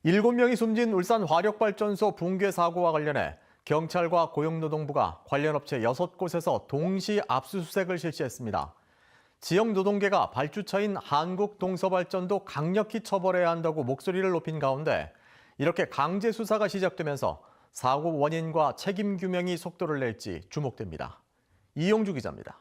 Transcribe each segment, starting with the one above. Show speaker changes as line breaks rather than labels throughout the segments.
(7명이) 숨진 울산 화력발전소 붕괴 사고와 관련해 경찰과 고용노동부가 관련 업체 6곳에서 동시 압수수색을 실시했습니다. 지역 노동계가 발주처인 한국동서발전도 강력히 처벌해야 한다고 목소리를 높인 가운데 이렇게 강제 수사가 시작되면서 사고 원인과 책임 규명이 속도를 낼지 주목됩니다. 이용주 기자입니다.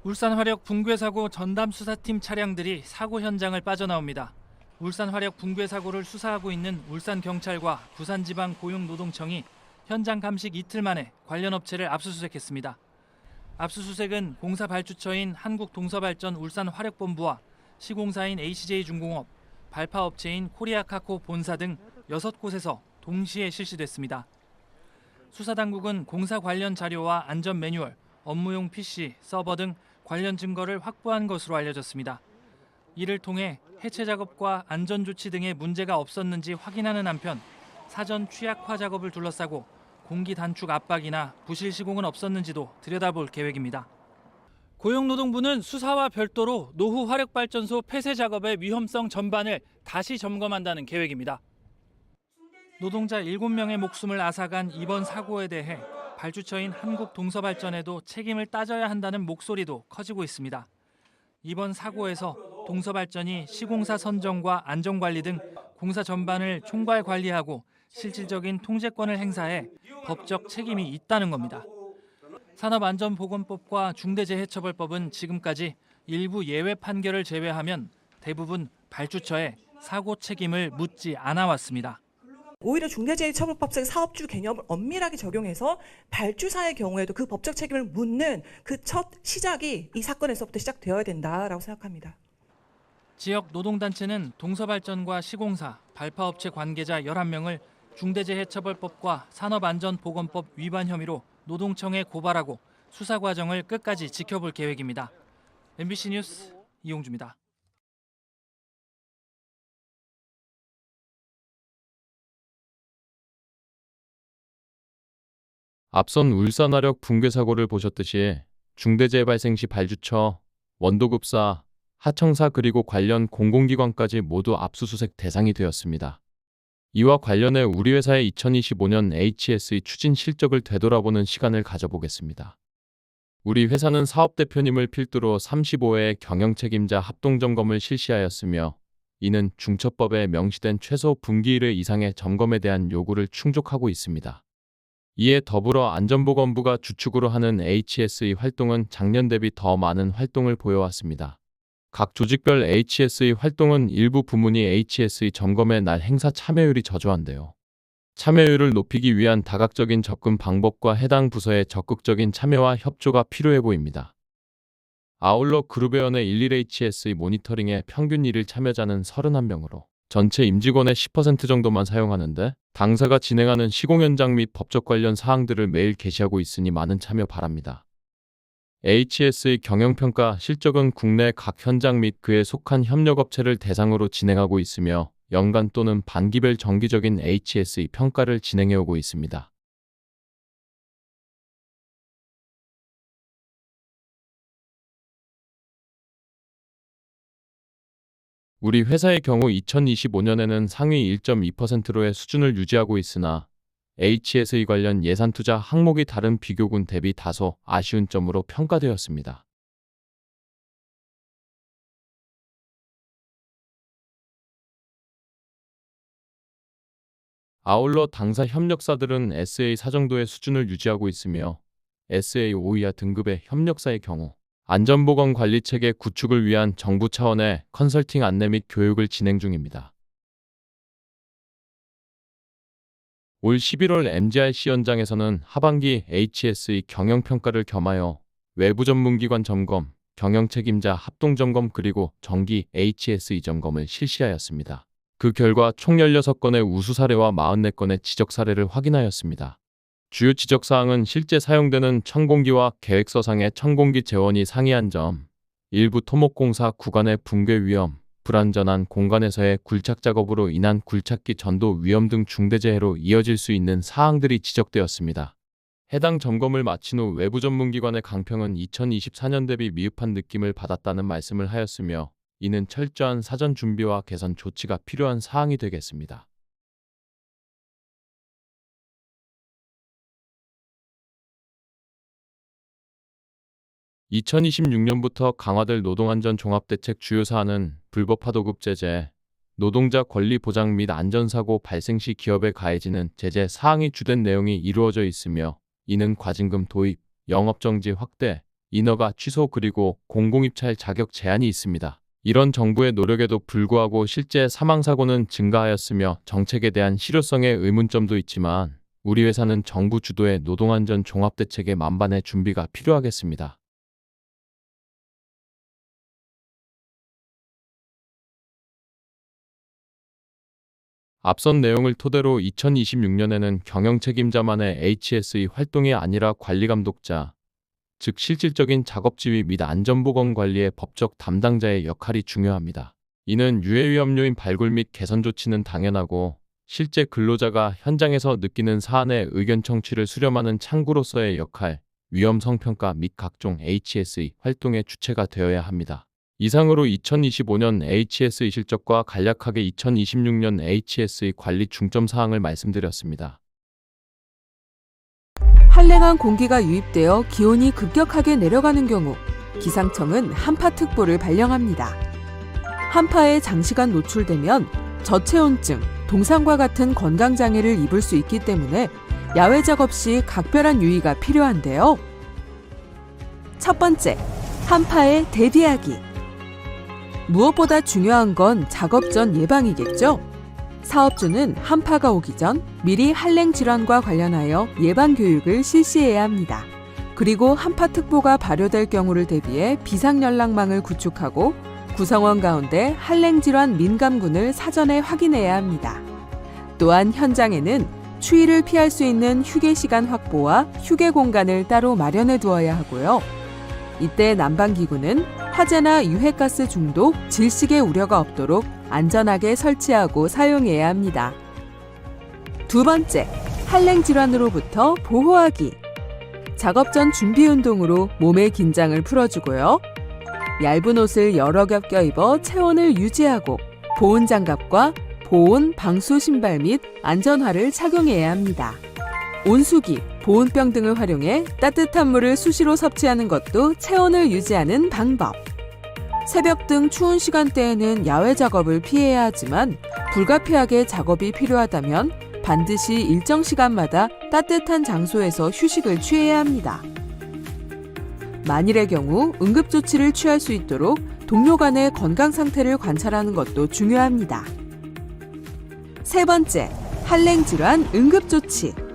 울산화력 붕괴 사고 전담 수사팀 차량들이 사고 현장을 빠져나옵니다. 울산화력 붕괴 사고를 수사하고 있는 울산경찰과 부산지방고용노동청이 현장 감식 이틀 만에 관련 업체를 압수수색했습니다. 압수수색은 공사 발주처인 한국동서발전 울산화력본부와 시공사인 HJ중공업, 발파업체인 코리아카코 본사 등 6곳에서 동시에 실시됐습니다. 수사당국은 공사 관련 자료와 안전 매뉴얼, 업무용 PC, 서버 등 관련 증거를 확보한 것으로 알려졌습니다. 이를 통해 해체 작업과 안전 조치 등의 문제가 없었는지 확인하는 한편 사전 취약화 작업을 둘러싸고 공기 단축 압박이나 부실 시공은 없었는지도 들여다볼 계획입니다. 고용노동부는 수사와 별도로 노후 화력발전소 폐쇄 작업의 위험성 전반을 다시 점검한다는 계획입니다. 노동자 7명의 목숨을 앗아간 이번 사고에 대해 발주처인 한국동서발전에도 책임을 따져야 한다는 목소리도 커지고 있습니다. 이번 사고에서 동서발전이 시공사 선정과 안전관리 등 공사 전반을 총괄 관리하고 실질적인 통제권을 행사해 법적 책임이 있다는 겁니다. 산업안전보건법과 중대재해처벌법은 지금까지 일부 예외 판결을 제외하면 대부분 발주처에 사고 책임을 묻지 않아 왔습니다.
오히려 중대재해처벌법상 사업주 개념을 엄밀하게 적용해서 발주사의 경우에도 그 법적 책임을 묻는 그 첫 시작이 이 사건에서부터 시작되어야 된다라고 생각합니다.
지역 노동단체는 동서발전과 시공사, 발파업체 관계자 11명을 중대재해처벌법과 산업안전보건법 위반 혐의로 노동청에 고발하고 수사 과정을 끝까지 지켜볼 계획입니다. MBC 뉴스 이용주입니다.
앞선 울산화력 붕괴 사고를 보셨듯이 중대재해 발생 시 발주처, 원도급사, 하청사 그리고 관련 공공기관까지 모두 압수수색 대상이 되었습니다. 이와 관련해 우리 회사의 2025년 HSE 추진 실적을 되돌아보는 시간을 가져보겠습니다. 우리 회사는 사업대표님을 필두로 35회의 경영책임자 합동점검을 실시하였으며 이는 중처법에 명시된 최소 분기 1회 이상의 점검에 대한 요구를 충족하고 있습니다. 이에 더불어 안전보건부가 주축으로 하는 HSE 활동은 작년 대비 더 많은 활동을 보여왔습니다. 각 조직별 HSE 활동은 일부 부문이 HSE 점검의 날 행사 참여율이 저조한데요. 참여율을 높이기 위한 다각적인 접근 방법과 해당 부서의 적극적인 참여와 협조가 필요해 보입니다. 아울러 그룹회원의 11HSE 모니터링에 평균 1일 참여자는 31명으로 전체 임직원의 10% 정도만 사용하는데 당사가 진행하는 시공 현장 및 법적 관련 사항들을 매일 게시하고 있으니 많은 참여 바랍니다. HSE 경영평가 실적은 국내 각 현장 및 그에 속한 협력업체를 대상으로 진행하고 있으며 연간 또는 반기별 정기적인 HSE 평가를 진행해오고 있습니다. 우리 회사의 경우 2025년에는 상위 1.2%로의 수준을 유지하고 있으나 HSE 관련 예산 투자 항목이 다른 비교군 대비 다소 아쉬운 점으로 평가되었습니다. 아울러 당사 협력사들은 SA 4 정도의 수준을 유지하고 있으며 SA 5 이하 등급의 협력사의 경우 안전보건관리체계 구축을 위한 정부 차원의 컨설팅 안내 및 교육을 진행 중입니다. 올 11월 MGRC 현장에서는 하반기 HSE 경영평가를 겸하여 외부 전문기관 점검, 경영책임자 합동점검 그리고 정기 HSE 점검을 실시하였습니다. 그 결과 총 16건의 우수 사례와 44건의 지적 사례를 확인하였습니다. 주요 지적사항은 실제 사용되는 천공기와 계획서상의 천공기 재원이 상이한 점, 일부 토목공사 구간의 붕괴 위험, 불안전한 공간에서의 굴착 작업으로 인한 굴착기 전도 위험 등 중대재해로 이어질 수 있는 사항들이 지적되었습니다. 해당 점검을 마친 후 외부 전문기관의 강평은 2024년 대비 미흡한 느낌을 받았다는 말씀을 하였으며 이는 철저한 사전 준비와 개선 조치가 필요한 사항이 되겠습니다. (2026년부터) 강화될 노동안전 종합대책 주요 사안은 불법 하도급 제재, 노동자 권리 보장 및 안전사고 발생 시 기업에 가해지는 제재 사항이 주된 내용이 이루어져 있으며 이는 과징금 도입, 영업정지 확대, 인허가 취소 그리고 공공입찰 자격 제한이 있습니다. 이런 정부의 노력에도 불구하고 실제 사망사고는 증가하였으며 정책에 대한 실효성에 의문점도 있지만 우리 회사는 정부 주도의 노동안전 종합대책의 만반의 준비가 필요하겠습니다. 앞선 내용을 토대로 2026년에는 경영책임자만의 HSE 활동이 아니라 관리감독자, 즉 실질적인 작업지휘 및 안전보건 관리의 법적 담당자의 역할이 중요합니다. 이는 유해위험 요인 발굴 및 개선 조치는 당연하고 실제 근로자가 현장에서 느끼는 사안의 의견 청취를 수렴하는 창구로서의 역할, 위험 성평가 및 각종 HSE 활동의 주체가 되어야 합니다. 이상으로 2025년 HSE 실적과 간략하게 2026년 HSE 관리 중점 사항을 말씀드렸습니다.
한랭한 공기가 유입되어 기온이 급격하게 내려가는 경우 기상청은 한파특보를 발령합니다. 한파에 장시간 노출되면 저체온증, 동상과 같은 건강장애를 입을 수 있기 때문에 야외 작업 시 각별한 유의가 필요한데요. 첫 번째, 한파에 대비하기. 무엇보다 중요한 건 작업 전 예방이겠죠. 사업주는 한파가 오기 전 미리 한랭 질환과 관련하여 예방 교육을 실시해야 합니다. 그리고 한파특보가 발효될 경우를 대비해 비상연락망을 구축하고 구성원 가운데 한랭 질환 민감군을 사전에 확인해야 합니다. 또한 현장에는 추위를 피할 수 있는 휴게 시간 확보와 휴게 공간을 따로 마련해 두어야 하고요. 이때 난방기구는 화재나 유해가스 중독, 질식의 우려가 없도록 안전하게 설치하고 사용해야 합니다. 두 번째, 한랭 질환으로부터 보호하기. 작업 전 준비 운동으로 몸의 긴장을 풀어주고요. 얇은 옷을 여러 겹 껴입어 체온을 유지하고 보온 장갑과 보온 방수 신발 및 안전화를 착용해야 합니다. 온수기, 보온병 등을 활용해 따뜻한 물을 수시로 섭취하는 것도 체온을 유지하는 방법. 새벽 등 추운 시간대에는 야외 작업을 피해야 하지만 불가피하게 작업이 필요하다면 반드시 일정 시간마다 따뜻한 장소에서 휴식을 취해야 합니다. 만일의 경우 응급조치를 취할 수 있도록 동료 간의 건강 상태를 관찰하는 것도 중요합니다. 세 번째, 한랭 질환 응급조치.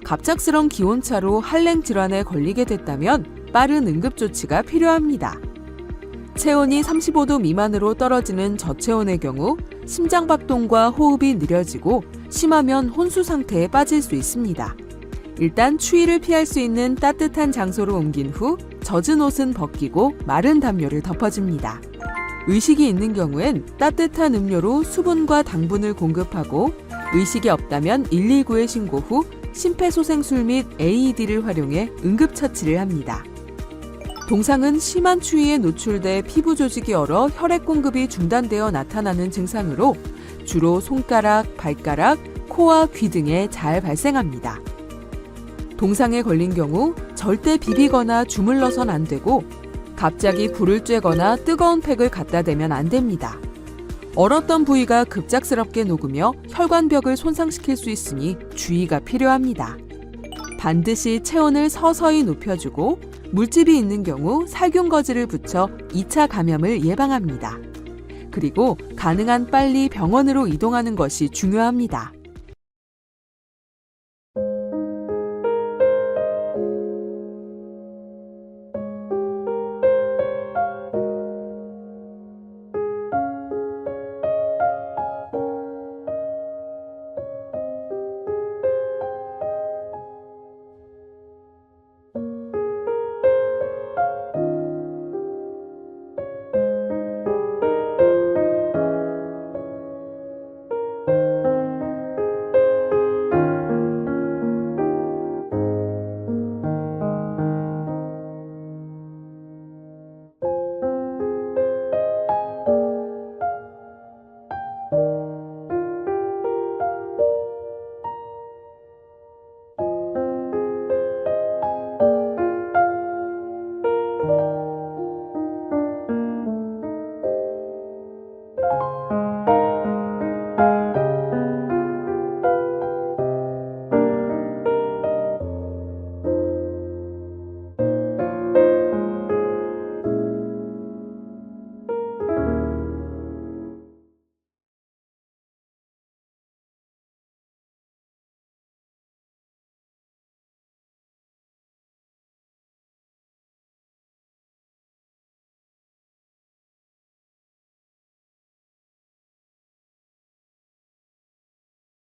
갑작스런 기온차로 한랭 질환에 걸리게 됐다면 빠른 응급조치가 필요합니다. 체온이 35도 미만으로 떨어지는 저체온의 경우 심장박동과 호흡이 느려지고 심하면 혼수 상태에 빠질 수 있습니다. 일단 추위를 피할 수 있는 따뜻한 장소로 옮긴 후 젖은 옷은 벗기고 마른 담요를 덮어줍니다. 의식이 있는 경우엔 따뜻한 음료로 수분과 당분을 공급하고 의식이 없다면 119에 신고 후 심폐소생술 및 AED를 활용해 응급처치를 합니다. 동상은 심한 추위에 노출돼 피부 조직이 얼어 혈액 공급이 중단되어 나타나는 증상으로 주로 손가락, 발가락, 코와 귀 등에 잘 발생합니다. 동상에 걸린 경우 절대 비비거나 주물러선 안 되고 갑자기 불을 쬐거나 뜨거운 팩을 갖다 대면 안 됩니다. 얼었던 부위가 급작스럽게 녹으며 혈관벽을 손상시킬 수 있으니 주의가 필요합니다. 반드시 체온을 서서히 높여주고 물집이 있는 경우 살균거즈를 붙여 2차 감염을 예방합니다. 그리고 가능한 빨리 병원으로 이동하는 것이 중요합니다.